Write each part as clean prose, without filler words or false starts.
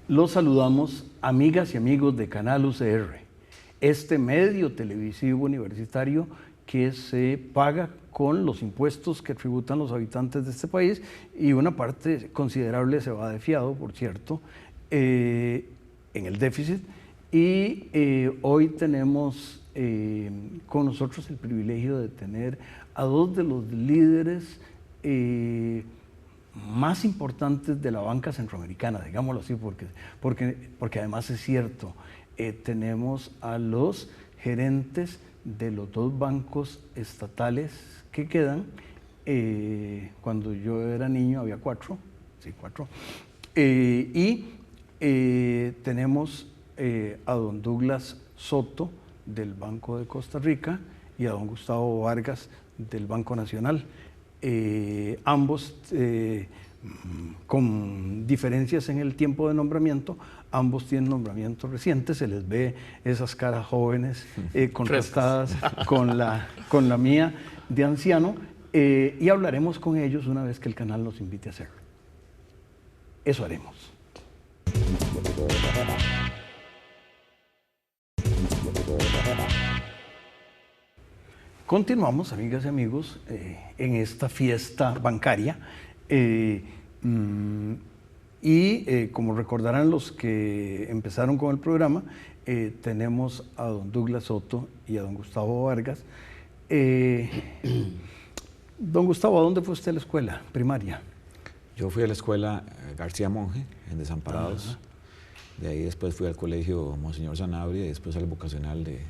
Los saludamos, amigas y amigos de Canal UCR, este medio televisivo universitario que se paga con los impuestos que tributan los habitantes de este país, y una parte considerable se va de fiado, por cierto, en el déficit. Y hoy tenemos con nosotros el privilegio de tener a dos de los líderes más importantes de la banca centroamericana, digámoslo así, porque además es cierto. Tenemos a los gerentes de los dos bancos estatales que quedan. Cuando yo era niño había cuatro. Tenemos a don Douglas Soto del Banco de Costa Rica y a don Gustavo Vargas del Banco Nacional. Ambos con diferencias en el tiempo de nombramiento, ambos tienen nombramientos recientes, se les ve esas caras jóvenes contrastadas con la mía de anciano, y hablaremos con ellos una vez que el canal nos invite a hacerlo. Eso haremos. Continuamos, amigas y amigos, en esta fiesta bancaria, como recordarán los que empezaron con el programa, tenemos a don Douglas Soto y a don Gustavo Vargas. Don Gustavo, ¿a dónde fue usted a la escuela primaria? Yo fui a la escuela García Monge, en Desamparados. De ahí después fui al colegio Monseñor Sanabria y después al vocacional de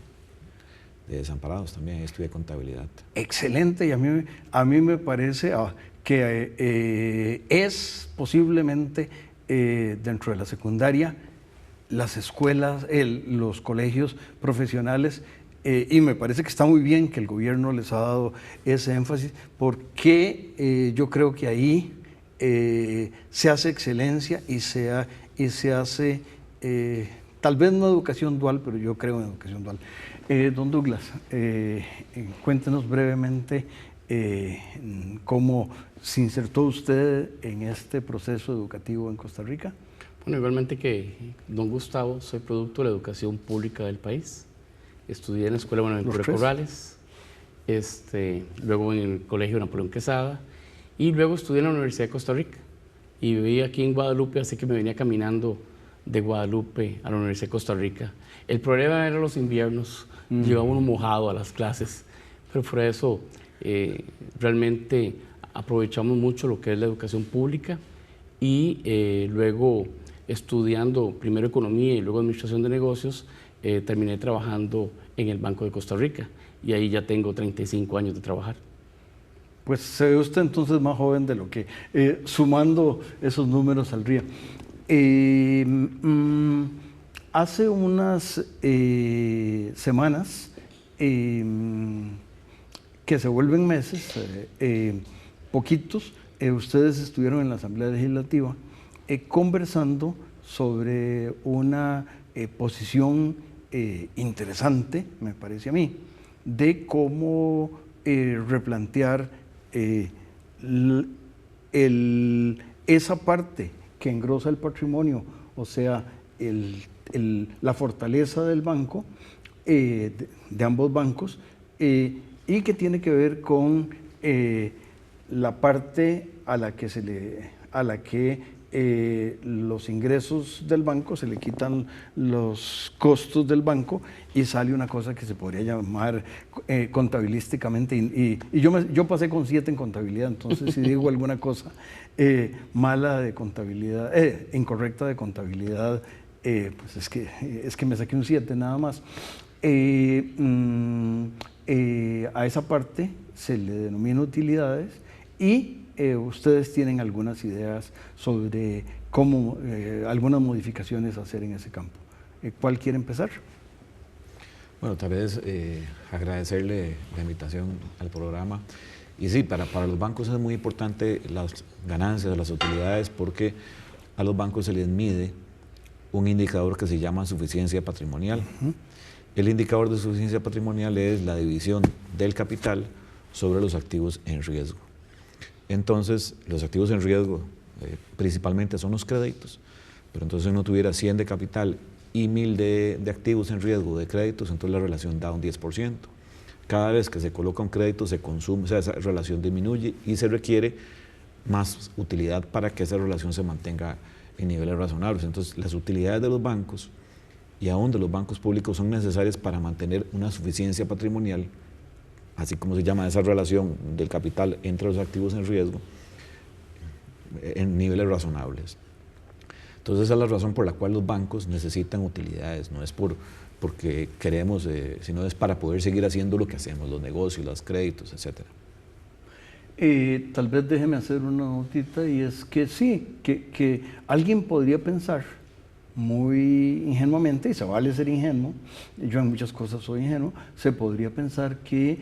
Desamparados también, ahí estudié contabilidad. Excelente, y a mí me parece que es posiblemente dentro de la secundaria, las escuelas, los colegios profesionales, y me parece que está muy bien que el gobierno les ha dado ese énfasis, porque yo creo que ahí se hace excelencia y se hace, tal vez no educación dual, pero yo creo en educación dual. Don Douglas, cuéntenos brevemente cómo se insertó usted en este proceso educativo en Costa Rica. Bueno, igualmente que don Gustavo, soy producto de la educación pública del país. Estudié en la Escuela Buenaventura Corrales, luego en el Colegio Napoleón Quesada, y luego estudié en la Universidad de Costa Rica. Y viví aquí en Guadalupe, así que me venía caminando de Guadalupe a la Universidad de Costa Rica. El problema era los inviernos, llevaba uno mojado a las clases, pero por eso realmente aprovechamos mucho lo que es la educación pública, y luego estudiando primero economía y luego administración de negocios, terminé trabajando en el Banco de Costa Rica, y ahí ya tengo 35 años de trabajar. Pues se ve usted entonces más joven de lo que, sumando esos números saldría. Hace unas semanas, que se vuelven meses, poquitos, ustedes estuvieron en la Asamblea Legislativa conversando sobre una posición interesante, me parece a mí, de cómo replantear esa parte que engrosa el patrimonio, o sea, la fortaleza del banco, de ambos bancos, y que tiene que ver con la parte a la que los ingresos del banco se le quitan los costos del banco y sale una cosa que se podría llamar contabilísticamente, y yo pasé con 7 en contabilidad, entonces si digo alguna cosa mala de contabilidad, incorrecta de contabilidad, pues es que me saqué un 7 nada más. A esa parte se le denomina utilidades, y ustedes tienen algunas ideas sobre cómo, algunas modificaciones hacer en ese campo. ¿Cuál quiere empezar? Bueno, tal vez agradecerle la invitación al programa. Y sí, para los bancos es muy importante las ganancias, las utilidades, porque a los bancos se les mide un indicador que se llama suficiencia patrimonial. El indicador de suficiencia patrimonial es la división del capital sobre los activos en riesgo. Entonces, los activos en riesgo principalmente son los créditos, pero entonces si uno tuviera 100 de capital y 1000 de activos en riesgo de créditos, entonces la relación da un 10%. Cada vez que se coloca un crédito se consume, o sea, esa relación disminuye y se requiere más utilidad para que esa relación se mantenga en niveles razonables. Entonces, las utilidades de los bancos y aún de los bancos públicos son necesarias para mantener una suficiencia patrimonial, así como se llama esa relación del capital entre los activos en riesgo, en niveles razonables. Entonces, esa es la razón por la cual los bancos necesitan utilidades, no es porque queremos, sino es para poder seguir haciendo lo que hacemos, los negocios, los créditos, etc. Tal vez déjeme hacer una notita, y es que sí, que alguien podría pensar muy ingenuamente, y se vale ser ingenuo, yo en muchas cosas soy ingenuo, se podría pensar que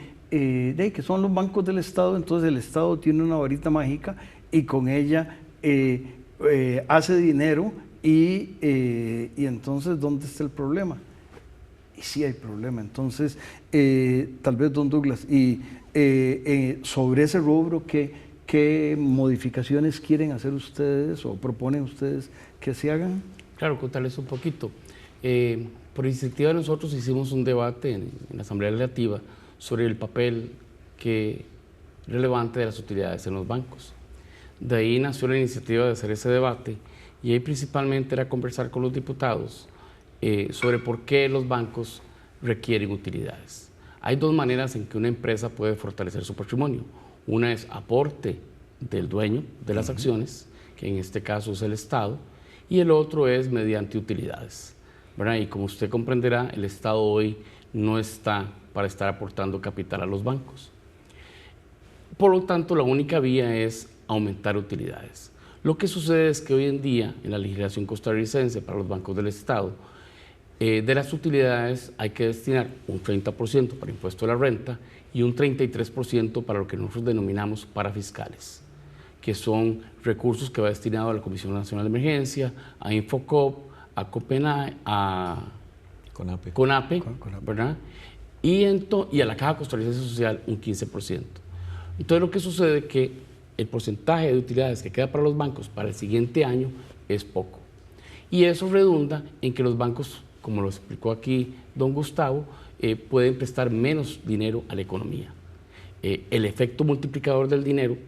son los bancos del Estado, entonces el Estado tiene una varita mágica y con ella hace dinero y entonces ¿dónde está el problema? Y sí hay problema. Entonces, tal vez don Douglas, y sobre ese rubro, ¿qué modificaciones quieren hacer ustedes o proponen ustedes que se hagan? Claro, contarles un poquito. Por iniciativa de nosotros hicimos un debate en la Asamblea Legislativa sobre el papel relevante de las utilidades en los bancos. De ahí nació la iniciativa de hacer ese debate, y ahí principalmente era conversar con los diputados sobre por qué los bancos requieren utilidades. Hay dos maneras en que una empresa puede fortalecer su patrimonio. Una es aporte del dueño de las acciones, que en este caso es el Estado, y el otro es mediante utilidades, ¿verdad? Y como usted comprenderá, el Estado hoy no está para estar aportando capital a los bancos. Por lo tanto, la única vía es aumentar utilidades. Lo que sucede es que hoy en día, en la legislación costarricense para los bancos del Estado, de las utilidades hay que destinar un 30% para impuesto a la renta y un 33% para lo que nosotros denominamos parafiscales, que son recursos que va destinado a la Comisión Nacional de Emergencia, a Infocop, a Copenhague, a CONAPE, ¿verdad? Y a la Caja Costarricense Social un 15%. Entonces lo que sucede es que el porcentaje de utilidades que queda para los bancos para el siguiente año es poco. Y eso redunda en que los bancos, como lo explicó aquí don Gustavo, pueden prestar menos dinero a la economía. El efecto multiplicador del dinero,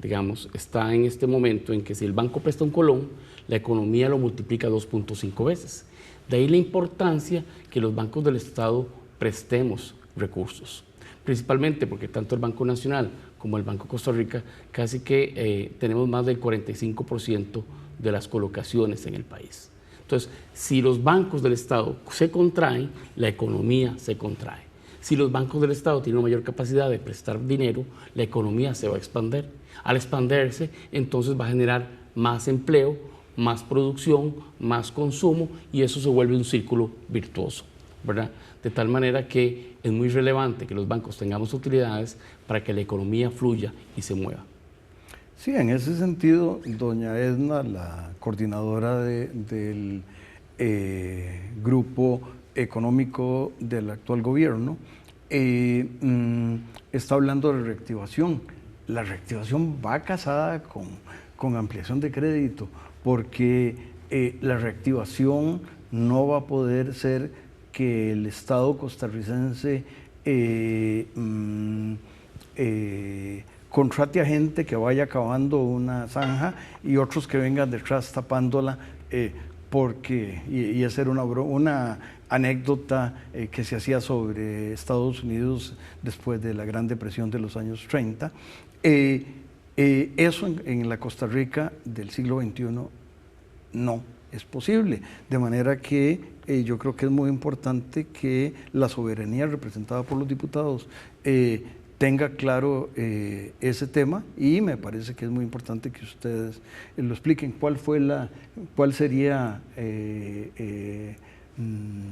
digamos, está en este momento en que si el banco presta un colón, la economía lo multiplica 2.5 veces. De ahí la importancia que los bancos del Estado prestemos recursos, principalmente porque tanto el Banco Nacional como el Banco de Costa Rica casi que tenemos más del 45% de las colocaciones en el país. Entonces, si los bancos del Estado se contraen, la economía se contrae. Si los bancos del Estado tienen una mayor capacidad de prestar dinero, la economía se va a expandir. Al expandirse, entonces va a generar más empleo, más producción, más consumo, y eso se vuelve un círculo virtuoso, ¿verdad? De tal manera que es muy relevante que los bancos tengamos utilidades para que la economía fluya y se mueva. Sí, en ese sentido, doña Edna, la coordinadora del grupo económico del actual gobierno, está hablando de reactivación. La reactivación va casada con ampliación de crédito, porque la reactivación no va a poder ser que el Estado costarricense contrate a gente que vaya acabando una zanja y otros que vengan detrás tapándola, y esa era una anécdota que se hacía sobre Estados Unidos después de la Gran Depresión de los años 30. Eso en la Costa Rica del siglo XXI no es posible, de manera que yo creo que es muy importante que la soberanía representada por los diputados tenga claro ese tema, y me parece que es muy importante que ustedes lo expliquen. ¿Cuál sería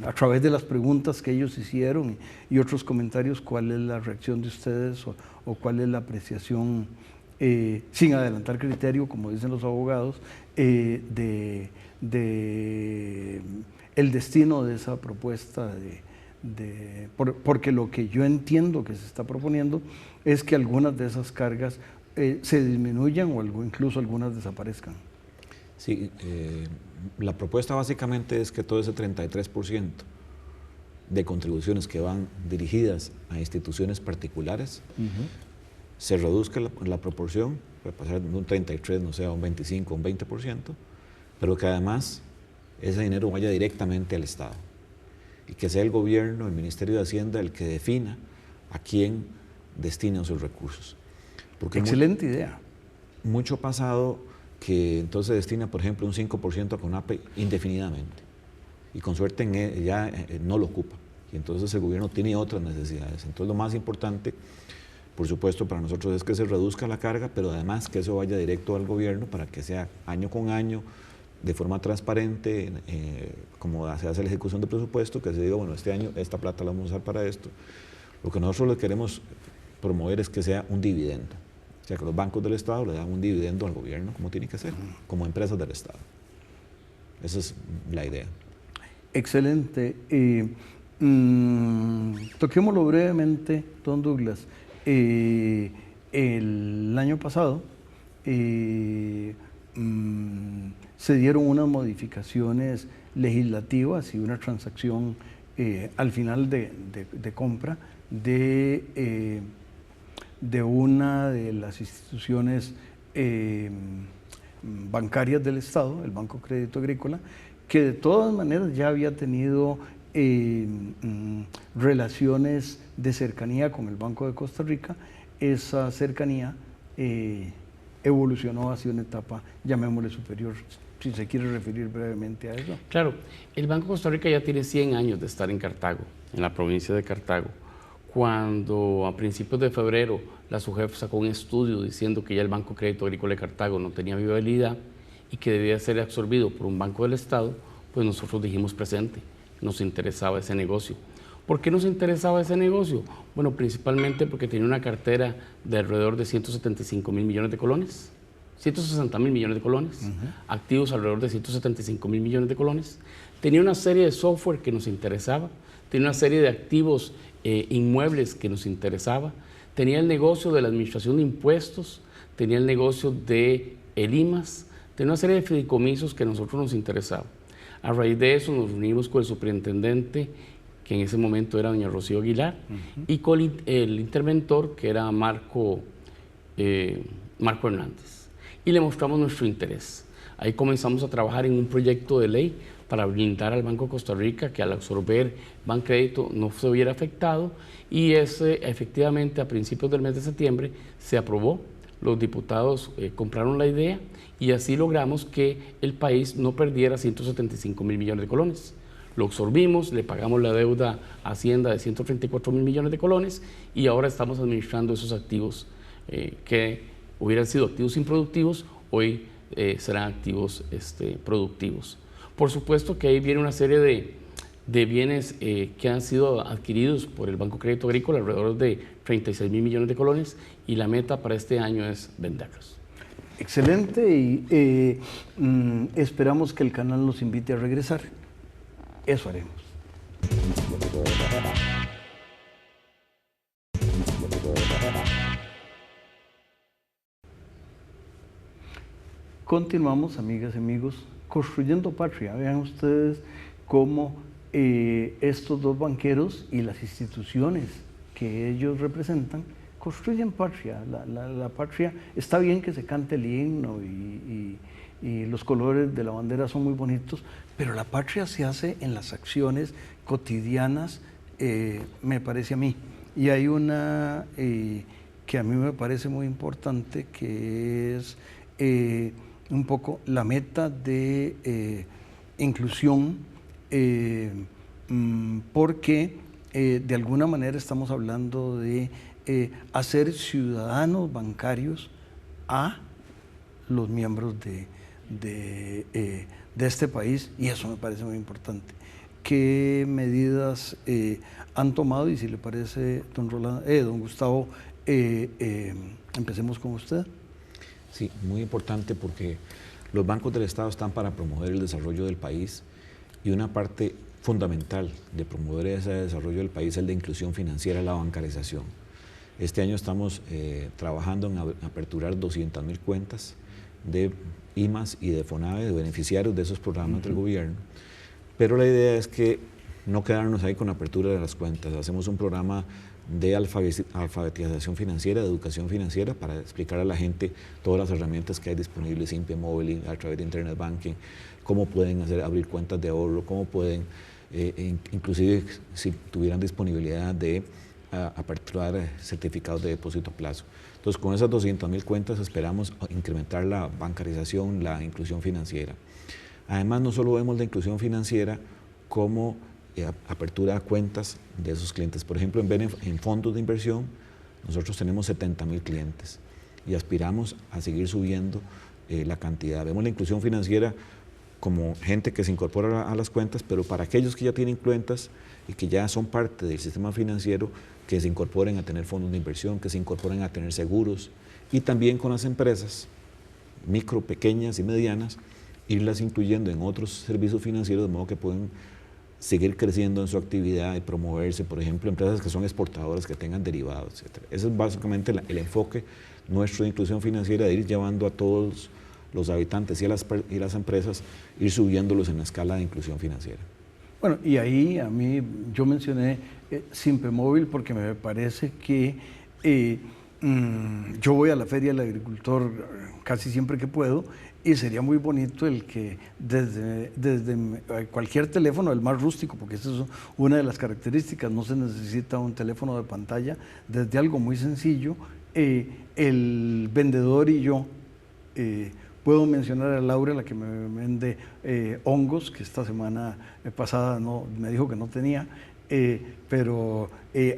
a través de las preguntas que ellos hicieron y otros comentarios, cuál es la reacción de ustedes o cuál es la apreciación, sin adelantar criterio, como dicen los abogados, de el destino de esa propuesta, porque lo que yo entiendo que se está proponiendo es que algunas de esas cargas se disminuyan o incluso algunas desaparezcan. Sí, la propuesta básicamente es que todo ese 33% de contribuciones que van dirigidas a instituciones particulares se reduzca la proporción, puede pasar de un 33, no sé, a un 25, un 20%, pero que además ese dinero vaya directamente al Estado y que sea el gobierno, el Ministerio de Hacienda, el que defina a quién destina sus recursos. Porque excelente idea. Mucho ha pasado que entonces destina, por ejemplo, un 5% a CONAPE indefinidamente y con suerte ya no lo ocupa. Y entonces el gobierno tiene otras necesidades. Entonces lo más importante, por supuesto, para nosotros es que se reduzca la carga, pero además que eso vaya directo al gobierno para que sea año con año, de forma transparente, como se hace la ejecución de presupuesto, que se diga, bueno, este año esta plata la vamos a usar para esto. Lo que nosotros le queremos promover es que sea un dividendo. O sea, que los bancos del Estado le dan un dividendo al gobierno, como tiene que ser, como empresas del Estado. Esa es la idea. Excelente. Toquémoslo brevemente, don Douglas. El año pasado se dieron unas modificaciones legislativas y una transacción al final de compra de una de las instituciones bancarias del Estado, el Banco Crédito Agrícola, que de todas maneras ya había tenido relaciones de cercanía con el Banco de Costa Rica. Esa cercanía evolucionó hacia una etapa, llamémosle superior, si se quiere referir brevemente a eso. Claro, el Banco de Costa Rica ya tiene 100 años de estar en Cartago, en la provincia de Cartago. Cuando a principios de febrero la SUGEF sacó un estudio diciendo que ya el Banco Crédito Agrícola de Cartago no tenía viabilidad y que debía ser absorbido por un banco del Estado, pues nosotros dijimos presente, nos interesaba ese negocio. ¿Por qué nos interesaba ese negocio? Bueno, principalmente porque tenía una cartera de alrededor de 175.000 millones de colones, 160.000 millones de colones, activos alrededor de 175.000 millones de colones, tenía una serie de software que nos interesaba, tenía una serie de activos inmuebles que nos interesaba, tenía el negocio de la administración de impuestos, tenía el negocio de el IMAS, tenía una serie de fideicomisos que a nosotros nos interesaba. A raíz de eso nos reunimos con el superintendente, que en ese momento era doña Rocío Aguilar, y con el interventor, que era Marco Hernández, y le mostramos nuestro interés. Ahí comenzamos a trabajar en un proyecto de ley para blindar al Banco de Costa Rica, que al absorber Bancrédito no se hubiera afectado, y efectivamente a principios del mes de septiembre se aprobó. Los diputados compraron la idea y así logramos que el país no perdiera 175.000 millones de colones. Lo absorbimos, le pagamos la deuda a Hacienda de 134.000 millones de colones y ahora estamos administrando esos activos que hubieran sido activos improductivos, hoy serán activos productivos. Por supuesto que ahí viene una serie de bienes que han sido adquiridos por el Banco Crédito Agrícola, alrededor de 36.000 millones de colones, y la meta para este año es venderlos. Excelente, y esperamos que el canal nos invite a regresar. Eso haremos. Continuamos, amigas y amigos, construyendo patria. Vean ustedes cómo estos dos banqueros y las instituciones que ellos representan construyen patria. La patria, está bien que se cante el himno y los colores de la bandera son muy bonitos, pero la patria se hace en las acciones cotidianas, me parece a mí. Y hay una que a mí me parece muy importante, que es un poco la meta de inclusión, porque de alguna manera estamos hablando de hacer ciudadanos bancarios a los miembros de este país, y eso me parece muy importante. qué medidas han tomado y si le parece, don Gustavo, empecemos con usted. Sí, muy importante porque los bancos del Estado están para promover el desarrollo del país y una parte fundamental de promover ese desarrollo del país es la inclusión financiera, la bancarización. Este año estamos trabajando en aperturar 200.000 cuentas de IMAS y de FONAVE, de beneficiarios de esos programas del gobierno, pero la idea es que no quedarnos ahí con la apertura de las cuentas. Hacemos un programa de alfabetización financiera, de educación financiera, para explicar a la gente todas las herramientas que hay disponibles, Simpe Móvil, a través de Internet Banking, cómo pueden abrir cuentas de ahorro, cómo pueden, inclusive si tuvieran disponibilidad de aperturar certificados de depósito a plazo. Entonces, con esas 200.000 cuentas esperamos incrementar la bancarización, la inclusión financiera. Además, no solo vemos la inclusión financiera como apertura de cuentas de esos clientes. Por ejemplo, en fondos de inversión, nosotros tenemos 70.000 clientes y aspiramos a seguir subiendo la cantidad. Vemos la inclusión financiera como gente que se incorpora a las cuentas, pero para aquellos que ya tienen cuentas y que ya son parte del sistema financiero, que se incorporen a tener fondos de inversión, que se incorporen a tener seguros, y también con las empresas micro, pequeñas y medianas, irlas incluyendo en otros servicios financieros de modo que pueden seguir creciendo en su actividad y promoverse, por ejemplo, empresas que son exportadoras, que tengan derivados, etc. Ese es básicamente el enfoque nuestro de inclusión financiera, de ir llevando a todos los habitantes y a las empresas, ir subiéndolos en la escala de inclusión financiera. Bueno, y ahí yo mencioné Simpe Móvil porque me parece que yo voy a la Feria del Agricultor casi siempre que puedo, y sería muy bonito el que desde cualquier teléfono, el más rústico, porque esa es una de las características, no se necesita un teléfono de pantalla, desde algo muy sencillo, el vendedor y yo, puedo mencionar a Laura, la que me vende hongos, que esta semana pasada me dijo que no tenía, pero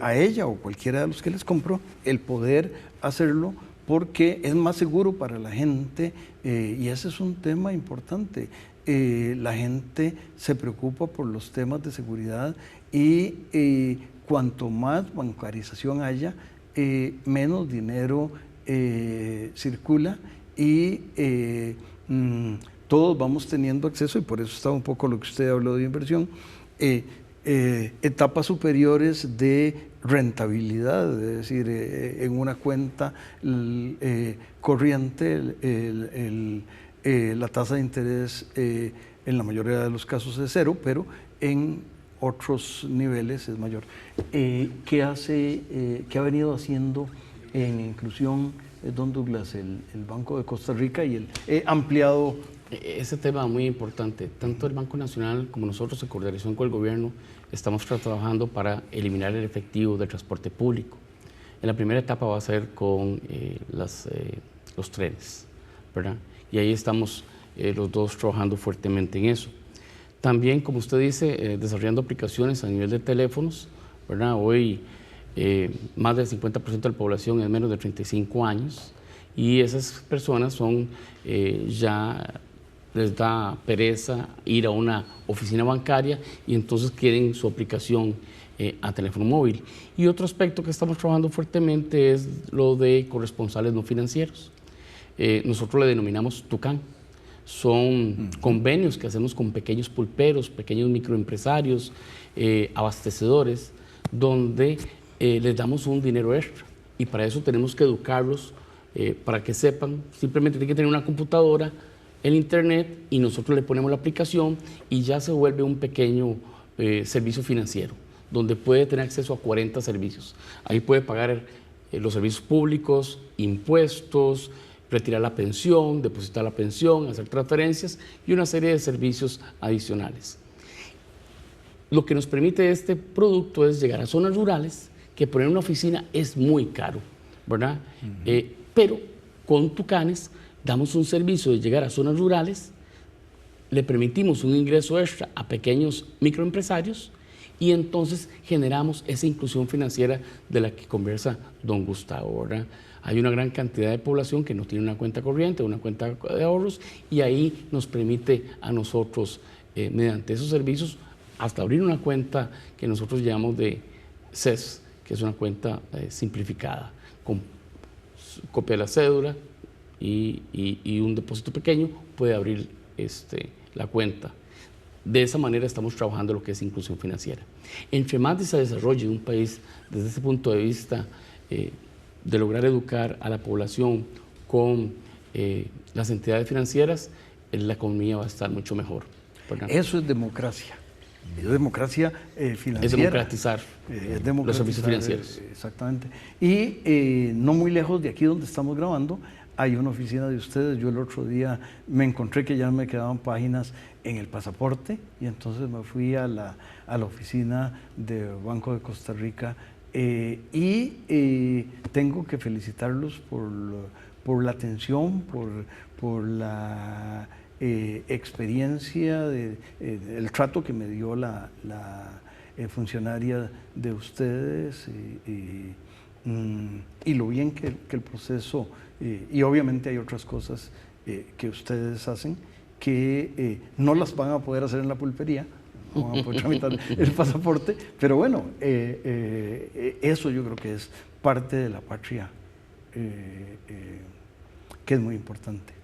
a ella o cualquiera de los que les compro, el poder hacerlo, porque es más seguro para la gente, y ese es un tema importante. La gente se preocupa por los temas de seguridad y cuanto más bancarización haya, menos dinero circula y todos vamos teniendo acceso, y por eso está un poco lo que usted habló de inversión, etapas superiores de rentabilidad, es decir, en una cuenta corriente la tasa de interés en la mayoría de los casos es cero, pero en otros niveles es mayor. ¿Qué ha venido haciendo en inclusión, don Douglas, el Banco de Costa Rica y el ampliado? Ese tema muy importante. Tanto el Banco Nacional como nosotros, en coordinación con el gobierno, estamos trabajando para eliminar el efectivo del transporte público. En la primera etapa va a ser con los trenes, ¿verdad? Y ahí estamos los dos trabajando fuertemente en eso. También, como usted dice, desarrollando aplicaciones a nivel de teléfonos, ¿verdad? Hoy más del 50% de la población es menos de 35 años y esas personas son ya les da pereza ir a una oficina bancaria y entonces quieren su aplicación a teléfono móvil. Y otro aspecto que estamos trabajando fuertemente es lo de corresponsales no financieros. Nosotros le denominamos Tucán. Son convenios que hacemos con pequeños pulperos, pequeños microempresarios, abastecedores, donde les damos un dinero extra. Y para eso tenemos que educarlos, para que sepan, simplemente tienen que tener una computadora, el internet, y nosotros le ponemos la aplicación y ya se vuelve un pequeño servicio financiero, donde puede tener acceso a 40 servicios. Ahí puede pagar los servicios públicos, impuestos, retirar la pensión, depositar la pensión, hacer transferencias y una serie de servicios adicionales. Lo que nos permite este producto es llegar a zonas rurales, que poner una oficina es muy caro, ¿verdad? Pero con Tucanes damos un servicio de llegar a zonas rurales, le permitimos un ingreso extra a pequeños microempresarios y entonces generamos esa inclusión financiera de la que conversa don Gustavo, ¿verdad? Hay una gran cantidad de población que no tiene una cuenta corriente, una cuenta de ahorros, y ahí nos permite a nosotros, mediante esos servicios, hasta abrir una cuenta que nosotros llamamos de CES, que es una cuenta simplificada, con copia de la cédula y un depósito pequeño, puede abrir la cuenta. De esa manera estamos trabajando lo que es inclusión financiera. Entre más se desarrolle un país desde ese punto de vista de lograr educar a la población con las entidades financieras, la economía va a estar mucho mejor, ¿verdad? Eso es democracia. Es democracia financiera. Es democratizar, los servicios financieros. Exactamente. Y no muy lejos de aquí donde estamos grabando, hay una oficina de ustedes. Yo el otro día me encontré que ya me quedaban páginas en el pasaporte y entonces me fui a la oficina del Banco de Costa Rica y tengo que felicitarlos por la atención, por la experiencia, el trato que me dio la funcionaria de ustedes y lo bien que el proceso, y obviamente hay otras cosas que ustedes hacen que no las van a poder hacer en la pulpería, no van a poder tramitar el pasaporte, pero bueno, eso yo creo que es parte de la patria que es muy importante.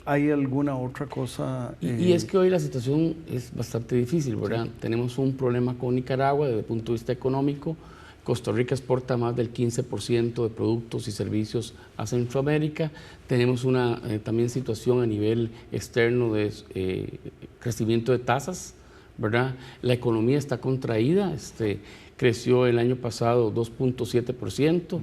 ¿Hay alguna otra cosa? Y es que hoy la situación es bastante difícil, ¿verdad? Sí. Tenemos un problema con Nicaragua desde el punto de vista económico. Costa Rica exporta más del 15% de productos y servicios a Centroamérica. Tenemos una también situación a nivel externo de crecimiento de tasas, ¿verdad? La economía está contraída, creció el año pasado 2.7%,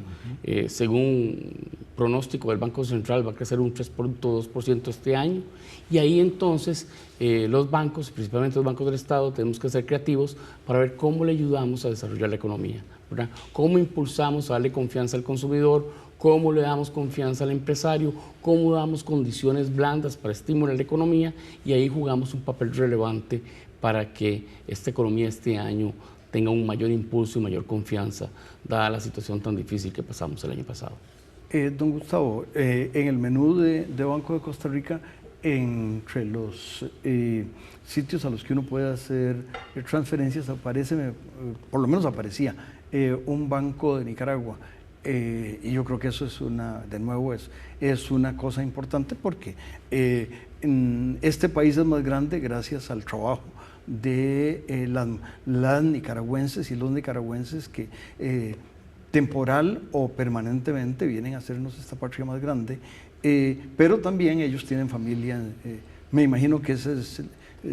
según pronóstico del Banco Central va a crecer un 3.2% este año, y ahí entonces los bancos, principalmente los bancos del Estado, tenemos que ser creativos para ver cómo le ayudamos a desarrollar la economía, ¿verdad? Cómo impulsamos a darle confianza al consumidor, cómo le damos confianza al empresario, cómo damos condiciones blandas para estimular la economía, y ahí jugamos un papel relevante para que esta economía este año tenga un mayor impulso y mayor confianza, dada la situación tan difícil que pasamos el año pasado. Don Gustavo, en el menú de Banco de Costa Rica, entre los sitios a los que uno puede hacer transferencias, aparece, por lo menos aparecía, un Banco de Nicaragua. Y yo creo que eso es de nuevo, es una cosa importante porque este país es más grande gracias al trabajo de las nicaragüenses y los nicaragüenses que temporal o permanentemente vienen a hacernos esta patria más grande, pero también ellos tienen familia. Me imagino que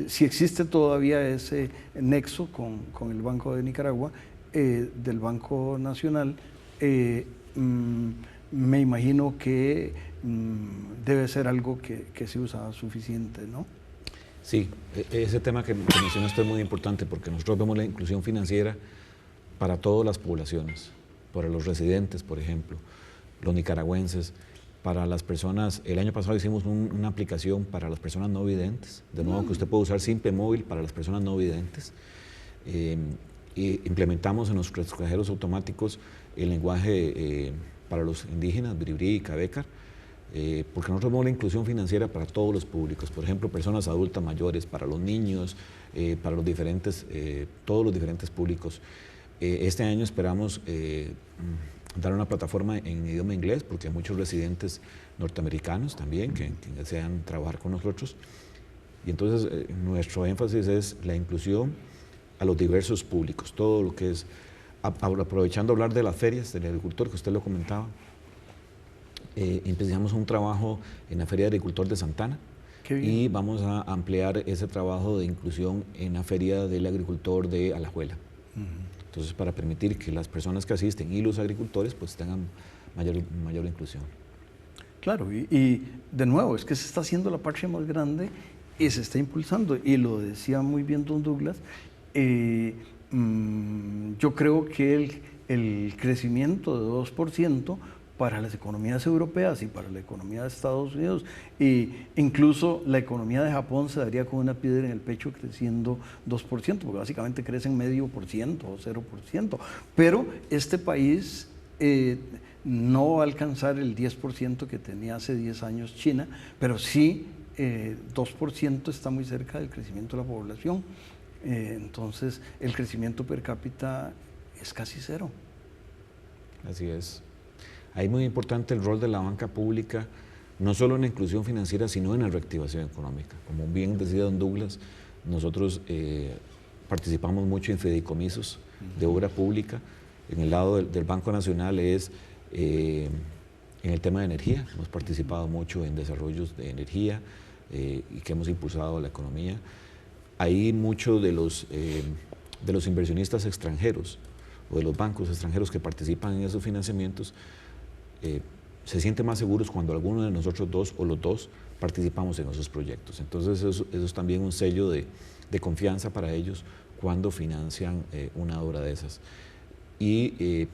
si existe todavía ese nexo con el Banco de Nicaragua, del Banco Nacional, me imagino que debe ser algo que se usa suficiente, ¿no? Sí, ese tema que mencionaste es muy importante porque nosotros vemos la inclusión financiera para todas las poblaciones, para los residentes, por ejemplo, los nicaragüenses, para las personas. El año pasado hicimos una aplicación para las personas no videntes, de nuevo que usted puede usar Simpe Móvil para las personas no videntes. Y implementamos en nuestros cajeros automáticos el lenguaje para los indígenas, Bribri y Cabecar, porque nosotros vemos la inclusión financiera para todos los públicos, por ejemplo, personas adultas mayores, para los niños, para todos los diferentes públicos. Este año esperamos dar una plataforma en idioma inglés, porque hay muchos residentes norteamericanos también que desean trabajar con nosotros. Y entonces nuestro énfasis es la inclusión a los diversos públicos, todo lo que es, aprovechando hablar de las ferias del agricultor, que usted lo comentaba. Empezamos un trabajo en la Feria de Agricultor de Santana y vamos a ampliar ese trabajo de inclusión en la Feria del Agricultor de Alajuela. Entonces, para permitir que las personas que asisten y los agricultores pues tengan mayor inclusión. Claro, y de nuevo, es que se está haciendo la patria más grande y se está impulsando, y lo decía muy bien don Douglas, yo creo que el crecimiento de 2% para las economías europeas y para la economía de Estados Unidos, e incluso la economía de Japón se daría con una piedra en el pecho creciendo 2%, porque básicamente crecen 0.5% o 0%, pero este país no va a alcanzar el 10% que tenía hace 10 años China, pero sí 2% está muy cerca del crecimiento de la población. Entonces, el crecimiento per cápita es casi cero. Así es. Ahí muy importante el rol de la banca pública, no solo en la inclusión financiera, sino en la reactivación económica. Como bien decía don Douglas, nosotros participamos mucho en fideicomisos de obra pública. En el lado del Banco Nacional es en el tema de energía. Hemos participado mucho en desarrollos de energía y que hemos impulsado la economía. Ahí muchos de los inversionistas extranjeros o de los bancos extranjeros que participan en esos financiamientos se sienten más seguros cuando alguno de nosotros dos o los dos participamos en esos proyectos. Entonces eso es también un sello de confianza para ellos cuando financian una obra de esas. Y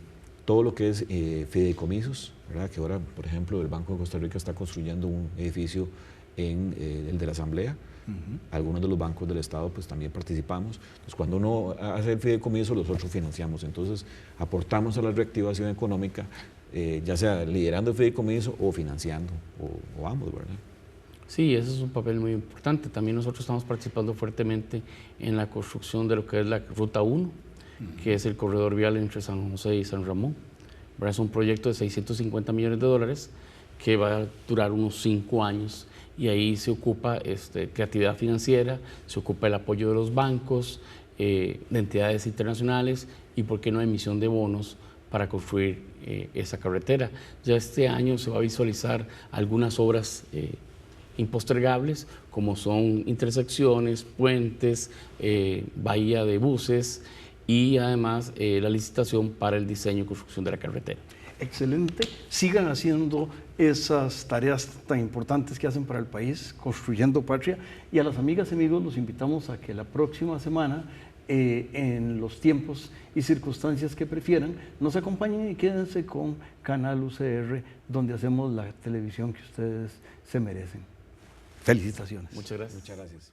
todo lo que es fideicomisos, ¿verdad? Que ahora, por ejemplo, el Banco de Costa Rica está construyendo un edificio en el de la Asamblea. Algunos de los bancos del Estado pues también participamos. Entonces, cuando uno hace el fideicomiso, los otros financiamos. Entonces, aportamos a la reactivación económica, ya sea liderando el fideicomiso o financiando, o ambos, ¿verdad? Sí, ese es un papel muy importante. También nosotros estamos participando fuertemente en la construcción de lo que es la Ruta 1, que es el corredor vial entre San José y San Ramón. Es un proyecto de $650 millones que va a durar unos 5 años y ahí se ocupa creatividad financiera, se ocupa el apoyo de los bancos, de entidades internacionales y, por qué no, emisión de bonos para construir esa carretera. Ya este año se va a visualizar algunas obras impostergables, como son intersecciones, puentes, bahía de buses y además la licitación para el diseño y construcción de la carretera. Excelente. Sigan haciendo esas tareas tan importantes que hacen para el país, construyendo patria. Y a las amigas y amigos los invitamos a que la próxima semana, en los tiempos y circunstancias que prefieran, nos acompañen y quédense con Canal UCR, donde hacemos la televisión que ustedes se merecen. Felicitaciones. Muchas gracias. Muchas gracias.